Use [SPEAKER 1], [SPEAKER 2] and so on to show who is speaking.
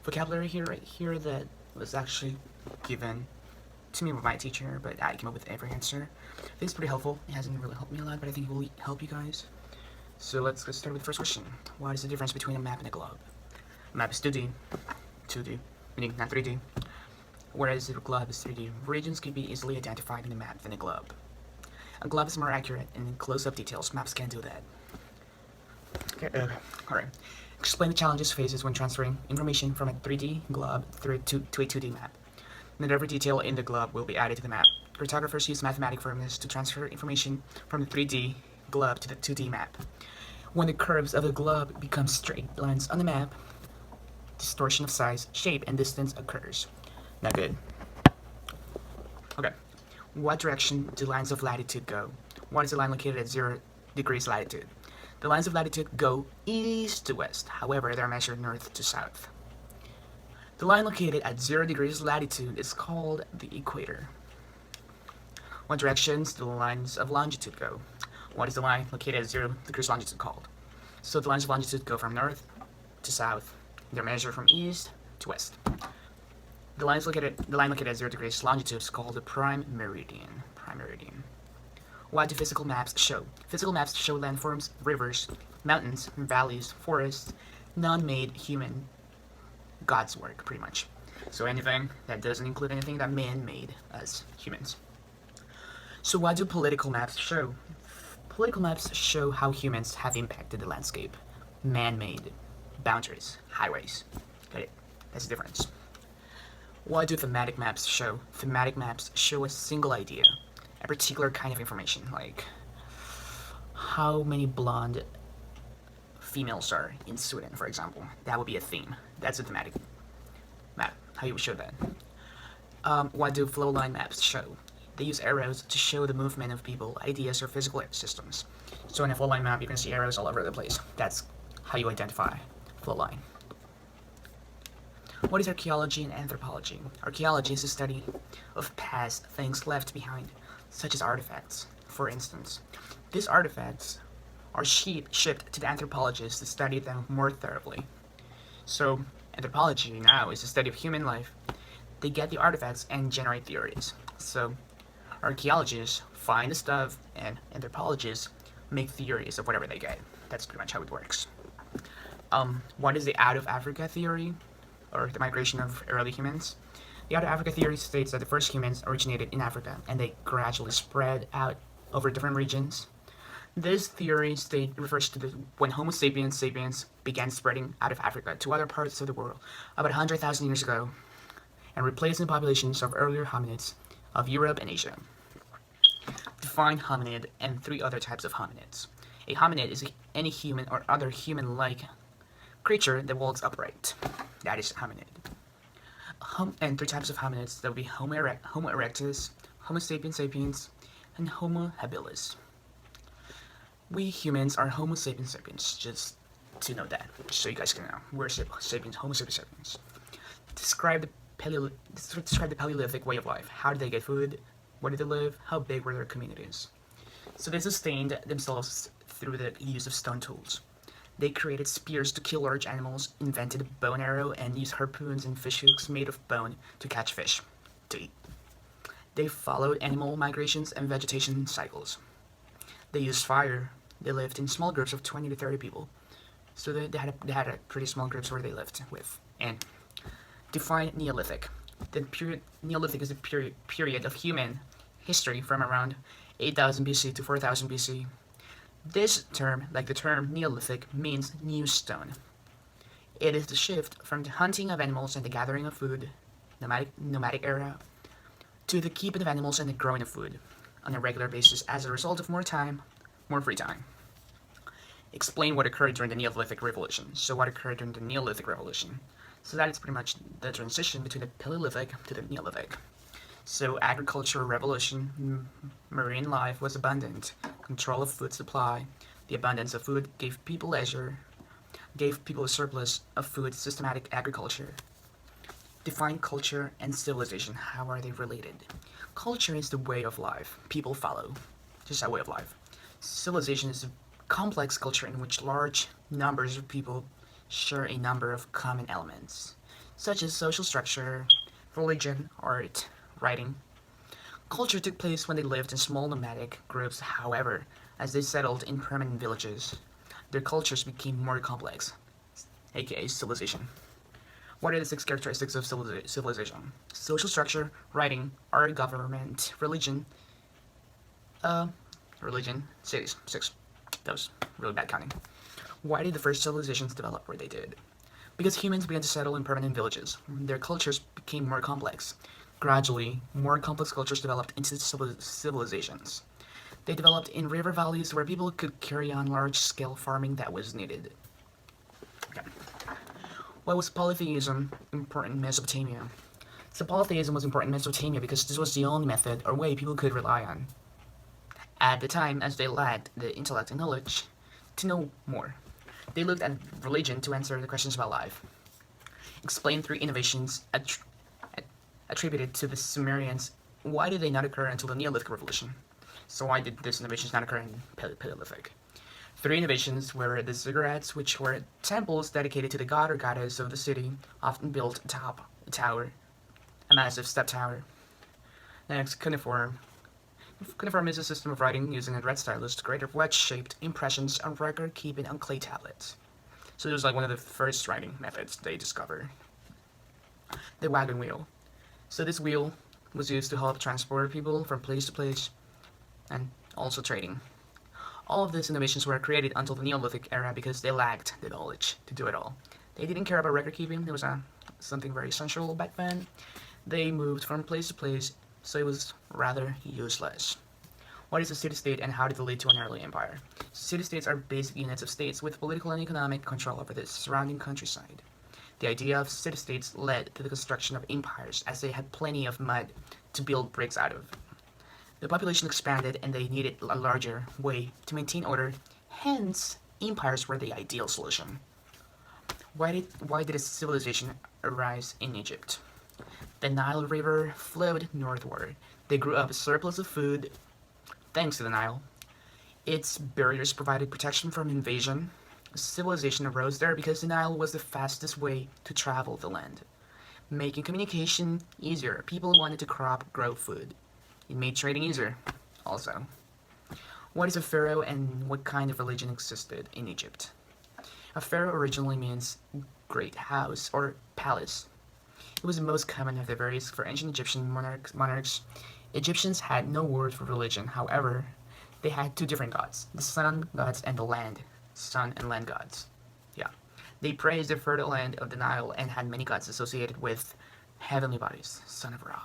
[SPEAKER 1] vocabulary here right here that was actually given to me by my teacher, but I came up with every answer. I think it's pretty helpful. It hasn't really helped me a lot, but I think it will help you guys. So let's get started with the first question. What is the difference between a map and a globe? A map is 2D, meaning not 3D, whereas a globe is 3D. Regions can be easily identified in a map than a globe. A globe is more accurate and in close-up details. Maps can't do that. Okay, alright. Explain the challenges faces when transferring information from a 3D globe to a 2D map. Not every detail in the globe will be added to the map. Cartographers use mathematical formulas to transfer information from the 3D globe to the 2D map. When the curves of the globe become straight lines on the map, distortion of size, shape, and distance occurs. Not good. Okay. What direction do lines of latitude go? What is a line located at 0 degrees latitude? The lines of latitude go east to west, however, they are measured north to south. The line located at 0 degrees latitude is called the equator. What directions do the lines of longitude go? What is the line located at 0 degrees longitude called? So the lines of longitude go from north to south. They're measured from east to west. The line located at 0 degrees longitude is called the prime meridian. What do physical maps show? Physical maps show landforms, rivers, mountains, valleys, forests, non-made human God's work, pretty much. So anything that doesn't include anything that man made as humans. So what do political maps show? Political maps show how humans have impacted the landscape. Man-made boundaries, highways. Got it? That's the difference. What do thematic maps show? Thematic maps show a single idea, a particular kind of information, like how many blonde females are in Sweden, for example. That would be a theme. That's a thematic map, how you would show that. What do flow line maps show? They use arrows to show the movement of people, ideas, or physical systems. So in a flow line map, you can see arrows all over the place. That's how you identify flow line. What is archaeology and anthropology? Archaeology is the study of past things left behind, such as artifacts, for instance. These artifacts are shipped to the anthropologists to study them more thoroughly. So, anthropology now is the study of human life. They get the artifacts and generate theories. So, archaeologists find the stuff, and anthropologists make theories of whatever they get. That's pretty much how it works. What is the out of Africa theory, or the migration of early humans? The out of Africa theory states that the first humans originated in Africa, and they gradually spread out over different regions. This theory refers to when Homo sapiens began spreading out of Africa to other parts of the world about 100,000 years ago, and replacing populations of earlier hominids of Europe and Asia. Define hominid and 3 other types of hominids. A hominid is any human or other human-like creature that walks upright. That is hominid. And 3 types of hominids, that would be Homo erectus, Homo sapiens, and Homo habilis. We humans are Homo sapiens, just to know that, just so you guys can know. We're sapiens, Homo sapiens. Describe the Paleolithic way of life. How did they get food? Where did they live? How big were their communities? So they sustained themselves through the use of stone tools. They created spears to kill large animals, invented a bow and arrow, and used harpoons and fish hooks made of bone to catch fish to eat. They followed animal migrations and vegetation cycles. They used fire. They lived in small groups of 20 to 30 people. So they had a pretty small groups where they lived with. And define Neolithic. Neolithic is the period of human history from around 8,000 BC to 4,000 BC. This term, like the term Neolithic, means new stone. It is the shift from the hunting of animals and the gathering of food, nomadic era, to the keeping of animals and the growing of food on a regular basis as a result of more free time. Explain what occurred during the Neolithic Revolution. So what occurred during the Neolithic Revolution? So that is pretty much the transition between the Paleolithic to the Neolithic. So agricultural revolution, marine life was abundant, control of food supply, the abundance of food gave people leisure, gave people a surplus of food, systematic agriculture. Define culture and civilization. How are they related? Culture is the way of life people follow, just a way of life. Civilization is a complex culture in which large numbers of people share a number of common elements. such as social structure, religion, art, writing. Culture took place when they lived in small nomadic groups, however, as they settled in permanent villages, their cultures became more complex, aka civilization. What are the six characteristics of civilization? Social structure, writing, art, government, uh, cities. Six. That was really bad counting. Why did the first civilizations develop where they did? Because humans began to settle in permanent villages. Their cultures became more complex. Gradually, more complex cultures developed into civilizations. They developed in river valleys where people could carry on large-scale farming that was needed. Okay. Why was polytheism important in Mesopotamia? So polytheism was important in Mesopotamia because this was the only method or way people could rely on at the time, as they lacked the intellect and knowledge to know more. They looked at religion to answer the questions about life. Explained through innovations attributed to the Sumerians. Why did they not occur until the Neolithic Revolution? So why did these innovations not occur in Paleolithic? Three innovations were the ziggurats, which were temples dedicated to the god or goddess of the city, often built atop a tower, a massive step tower. Next, cuneiform. Cuneiform is a system of writing using a red stylus to create wedge-shaped impressions on record keeping on clay tablets. So it was like one of the first writing methods they discovered. The wagon wheel. So this wheel was used to help transport people from place to place and also trading. All of these innovations were created until the Neolithic era because they lacked the knowledge to do it all. They didn't care about record keeping. It was something very essential back then. They moved from place to place, so it was rather useless. What is a city-state and how did it lead to an early empire? City-states are basic units of states with political and economic control over the surrounding countryside. The idea of city-states led to the construction of empires, as they had plenty of mud to build bricks out of. The population expanded and they needed a larger way to maintain order, hence, empires were the ideal solution. Why did a civilization arise in Egypt? The Nile River flowed northward. They grew up a surplus of food, thanks to the Nile. Its barriers provided protection from invasion. Civilization arose there because the Nile was the fastest way to travel the land, making communication easier. People wanted to grow food. It made trading easier, also. What is a pharaoh and what kind of religion existed in Egypt? A pharaoh originally means great house or palace. It was the most common of the various for ancient Egyptian monarchs. Egyptians had no word for religion, however, they had two different gods, the sun gods and the sun and land gods. Yeah. They praised the fertile land of the Nile and had many gods associated with heavenly bodies, son of Ra.